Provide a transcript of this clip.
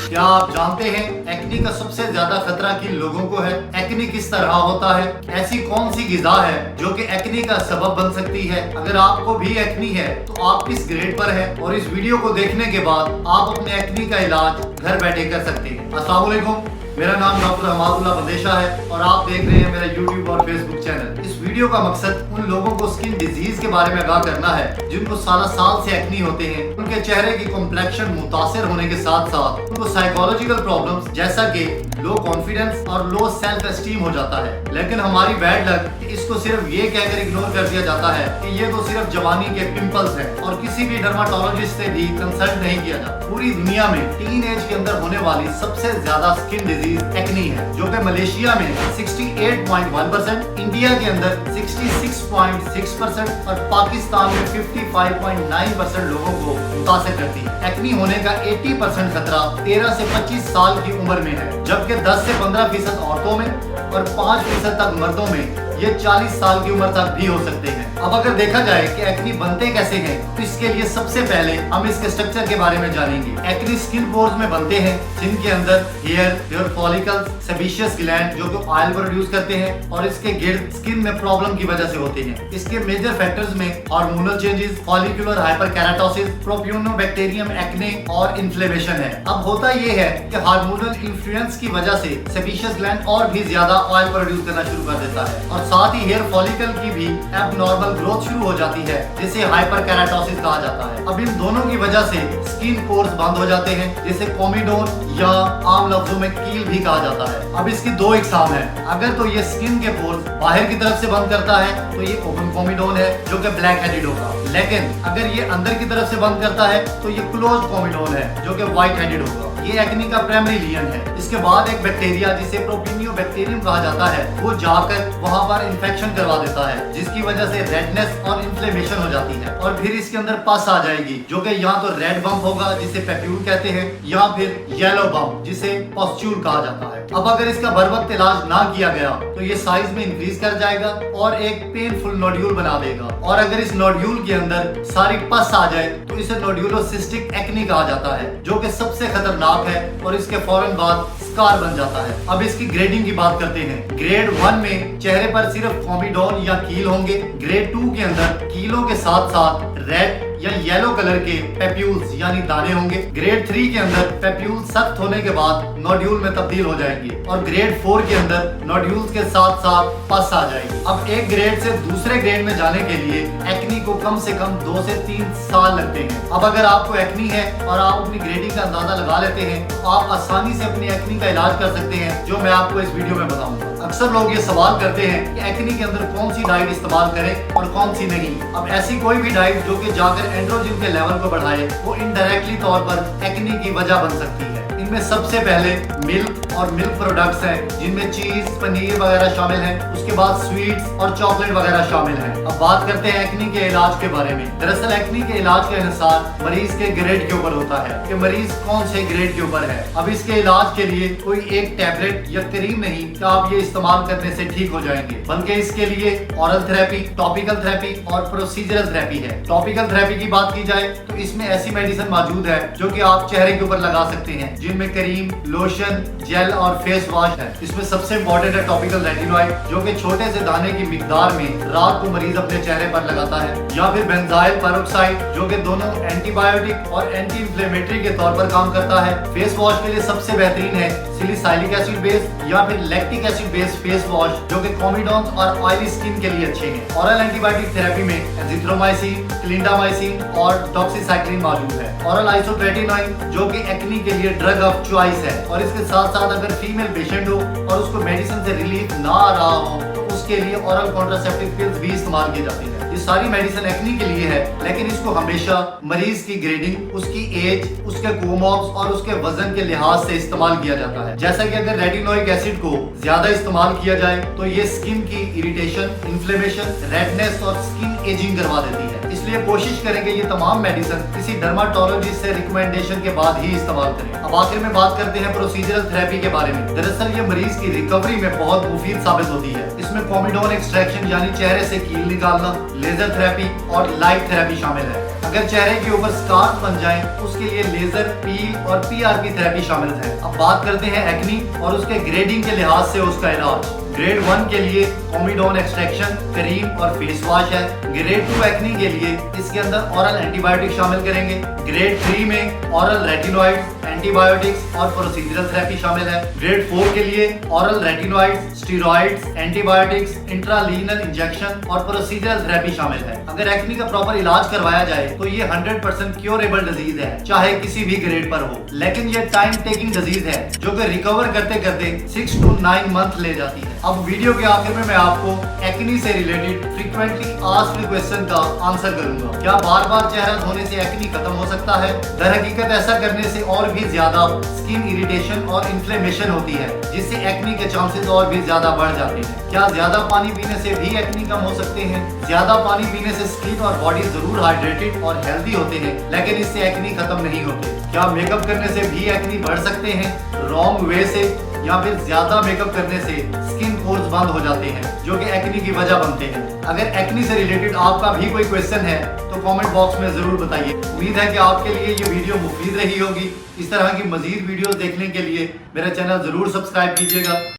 क्या आप जानते हैं एक्ने का सबसे ज्यादा खतरा किन लोगों को है? एक्ने किस तरह होता है? ऐसी कौन सी ग़िज़ा है जो कि एक्ने का सबब बन सकती है? अगर आपको भी एक्ने है तो आप किस ग्रेड पर है? और इस वीडियो को देखने के बाद आप अपने एक्ने का इलाज घर बैठे कर सकते हैं। अस्सलाम वालेकुम, मेरा नाम डॉक्टर हमादुल्लाह बंदेशा है और आप देख रहे हैं मेरा यूट्यूब और फेसबुक चैनल। इस वीडियो का मकसद उन लोगों को स्किन डिजीज के बारे में आगाह करना है जिनको साल से एक्ने होते हैं। उनके चेहरे की कॉम्प्लेक्शन मुतासिर होने के साथ साथ उनको साइकोलॉजिकल प्रॉब्लम्स जैसा कि लो कॉन्फिडेंस और लो सेल्फ एस्टीम हो जाता है। लेकिन हमारी बैड लक इसको सिर्फ ये कहकर इग्नोर कर दिया जाता है कि ये तो सिर्फ जवानी के पिंपल्स हैं और किसी भी डर्माटोलॉजिस्ट से भी कंसल्ट नहीं किया जाता। पूरी दुनिया में टीन एज के अंदर होने वाली सबसे ज्यादा स्किन डिजीज एक्ने है, जो कि मलेशिया में 68.1%, इंडिया के अंदर 66.6% और पाकिस्तान में 55.9% लोगों को मुतासिर करती है। एक्ने होने का 80% खतरा 13 से 25 साल की उम्र में है, जबकि 10 से 15% औरतों में और 5% तक मर्दों में ये 40 साल की उम्र तक भी हो सकते हैं। अब अगर देखा जाए कि एक्ने बनते कैसे हैं, तो इसके लिए सबसे पहले हम इसके स्ट्रक्चर के बारे में जानेंगे। एक्ने स्किन पोर्स में बनते हैं जिनके अंदर हेयर फॉलिकल्स, सेबेशियस ग्लैंड जो कि ऑयल प्रोड्यूस करते हैं और इसके गिर्द स्किन में प्रॉब्लम की वजह से होते हैं। इसके मेजर फैक्टर्स में hormonal changes, follicular hyperkeratosis, propionibacterium acne और इन्फ्लेमेशन है। अब होता ये है कि हार्मोनल इन्फ्लुएंस की वजह से सेबेशियस ग्लैंड और भी ज्यादा ऑयल प्रोड्यूस करना शुरू कर देता है और साथ ही हेयर फॉलिकल की भी एबनॉर्मल ग्रोथ शुरू हो जाती है, जिसे हाइपरकेराटोसिस कहा जाता है। अब इन दोनों की वजह से स्किन पोर्स बंद हो जाते हैं, जिसे कोमिडोन या आम लफ्जों में कील भी कहा जाता है। अब इसकी दो इकसाम है। अगर तो ये स्किन के पोर्स बाहर की तरफ से बंद करता है तो ये ओपन कोमिडोन है जो कि ब्लैक हेडेड होगा। लेकिन अगर ये अंदर की तरफ से बंद करता है तो ये क्लोज कोमिडोन है जो कि व्हाइट हेडेड होगा। ये एक्ने का प्राइमरी लीजन है। इसके बाद एक बैक्टीरिया जिसे प्रोपियोनोबैक्टीरियम कहा जाता है वो जाकर वहां पर इन्फेक्शन करवा देता है, जिसकी वजह से रेडनेस और इन्फ्लेमेशन हो जाती है और फिर इसके अंदर पस आ जाएगी जो कि यहाँ तो रेड बम्प होगा जिसे पैप्यूल कहते हैं, या फिर येलो बम्प जिसे पस्ट्यूल कहा जाता है। अब अगर इसका बर वक्त इलाज ना किया गया तो ये साइज में इंक्रीज कर जाएगा और एक पेनफुल नोड्यूल बना देगा। और अगर इस नोड्यूल के अंदर सारी पस आ जाए तो इसे नोड्यूलोसिस्टिक एक्ने कहा जाता है, जो कि सबसे खतरनाक है और इसके फौरन बाद स्कार बन जाता है। अब इसकी ग्रेडिंग की बात करते हैं। ग्रेड 1 में चेहरे पर सिर्फ कोमिडोन या कील होंगे। ग्रेड 2 के अंदर कीलों के साथ साथ रेड या येलो कलर के पेप्यूल्स यानी दाने होंगे। ग्रेड 3 के अंदर पेप्यूल सख्त होने के बाद नोड्यूल में तब्दील हो जाएंगे और ग्रेड 4 के अंदर नोड्यूल्स के साथ साथ पस आ जाएगी। अब एक ग्रेड से दूसरे ग्रेड में जाने के लिए एक्ने को कम से कम 2 से 3 साल लगते हैं। अब अगर आपको एक्ने है और आप अपनी ग्रेडिंग का अंदाजा लगा लेते हैं तो आप आसानी से अपनी एक्ने का इलाज कर सकते हैं, जो मैं आपको इस वीडियो में बताऊंगा। अक्सर लोग ये सवाल करते हैं कि एक्ने के अंदर कौन सी डाइट इस्तेमाल करें और कौन सी नहीं। अब ऐसी कोई भी डाइट जो कि जाकर एंड्रोजन के लेवल को बढ़ाए वो इनडायरेक्टली तौर पर एक्ने की वजह बन सकती है। इनमें सबसे पहले मिल्क और मिल्क प्रोडक्ट्स हैं, जिनमें चीज, पनीर वगैरह शामिल हैं। उसके बाद स्वीट्स और चॉकलेट वगैरह शामिल हैं। अब बात करते हैं एक्ने के इलाज के बारे में। दरअसल एक्ने के इलाज के अनुसार मरीज के ग्रेड के ऊपर होता है कि मरीज कौन से ग्रेड के ऊपर है। अब इसके इलाज के लिए कोई एक टैबलेट या क्रीम नहीं कि आप ये इस्तेमाल करने से ठीक हो जाएंगे, बल्कि इसके लिए ओरल थेरेपी, टॉपिकल थेरेपी और प्रोसीजरल थेरेपी है। टॉपिकल थेरेपी की बात की जाए तो इसमें ऐसी मेडिसिन मौजूद है जो कि आप चेहरे के ऊपर लगा सकते हैं, जिनमें क्रीम, लोशन, जेल और फेस वॉश है। इसमें सबसे इम्पोर्टेंट है टॉपिकल रेटिनॉइड, जो कि छोटे से दाने की मिकदार में रात को मरीज अपने चेहरे पर लगाता है, या फिर बेंजाइल पेरोक्साइड जो कि दोनों एंटीबायोटिक और एंटी इंफ्लेमेटरी के तौर पर काम करता है। फेस वॉश के लिए सबसे बेहतरीन है सैलिसिलिक एसिड बेस या फिर lactic acid base face wash, जो कि कोमिडोन्स और ऑयली स्किन के लिए अच्छे हैं। ओरल एंटीबायोटिक थेरेपी में एजिथ्रोमाइसिन, क्लिंडामाइसिन और डॉक्सीसाइक्लिन मौजूद है। ओरल आइसोट्रेटिनोइन जो कि एक्ने के लिए ड्रग ऑफ चॉइस है और इसके साथ साथ अगर फीमेल पेशेंट हो और उसको मेडिसिन से रिलीफ ना आ रहा हो तो उसके लिए ओरल कॉन्ट्रासेप्टिव पिल्स भी इस्तेमाल की जाती है। ये सारी मेडिसिन एक्ने के लिए है, लेकिन इसको हमेशा मरीज की ग्रेडिंग, उसकी एज, उसके कोमॉर्ब्स और उसके वजन के लिहाज से इस्तेमाल किया जाता है। जैसा कि अगर रेटिनोइक एसिड को ज्यादा इस्तेमाल किया जाए तो ये स्किन की इरिटेशन, इन्फ्लेमेशन, रेडनेस और स्किन एजिंग करवा देती है। इसलिए कोशिश करेंगे ये तमाम मेडिसिन किसी डर्माटोलॉजिस्ट से रिकमेंडेशन के बाद ही इस्तेमाल करें। अब आखिर में बात करते हैं प्रोसीजरल थेरेपी के बारे में। दरअसल ये मरीज की रिकवरी में बहुत मुफीद साबित होती है। इसमें कोमिडोन एक्सट्रैक्शन यानी चेहरे से कील निकालना, लेजर थेरेपी और लाइट थेरेपी शामिल है। अगर चेहरे के ऊपर स्कार्स बन जाएं, उसके लिए लेजर, पील और पीआरपी थेरेपी शामिल है। अब बात करते हैं एक्नी और उसके ग्रेडिंग के लिहाज से उसका इलाज। ग्रेड 1 के लिए कोमिडोन एक्सट्रैक्शन, क्रीम और फेस वॉश है। ग्रेड 2 एक्नी के लिए इसके अंदर ओरल एंटीबायोटिक शामिल करेंगे। ग्रेड 3 में ओरल रेटिनॉइड्स, एंटीबायोटिक्स और प्रोसीजरल थेरेपी शामिल है। ग्रेड 4 के लिए oral retinoids, steroids, antibiotics, intralesional injection और प्रोसीजरल थेरेपी शामिल है। अगर एक्नी का प्रॉपर इलाज करवाया जाए तो ये 100% क्योरेबल डिजीज है, चाहे किसी भी ग्रेड पर हो। लेकिन ये टाइम टेकिंग डिजीज है जो कि रिकवर करते करते 6 to 9 मंथ ले जाती है। अब वीडियो के आखिर में मैं आपको एक्नी से रिलेटेड फ्रीक्वेंटली आस्क्ड क्वेश्चन का आंसर करूंगा। क्या बार बार चेहरा धोने से एक्नी खत्म हो सकता है? दरहकीकत ऐसा करने से और भी ज्यादा स्किन इरिटेशन और इन्फ्लेमेशन होती है, जिससे एक्नी के चांसेस और भी ज्यादा बढ़ जाते हैं। क्या ज्यादा पानी पीने से भी एक्नी कम हो सकते हैं? ज्यादा पानी पीने से स्किन और बॉडी जरूर हाइड्रेटेड और हेल्दी होते हैं, लेकिन इससे एक्नी खत्म नहीं होते। क्या मेकअप करने से भी एक्नी बढ़ सकते हैं? रॉन्ग वे से या फिर ज्यादा मेकअप करने से स्किन पोर्स बंद हो जाते हैं, जो कि एक्नी की वजह बनते हैं। अगर एक्नी से रिलेटेड आपका भी कोई क्वेश्चन है तो कमेंट बॉक्स में जरूर बताइए। उम्मीद है कि आपके लिए ये वीडियो मुफीद रही होगी। इस तरह की मजीद वीडियोस देखने के लिए मेरा चैनल जरूर सब्सक्राइब कीजिएगा।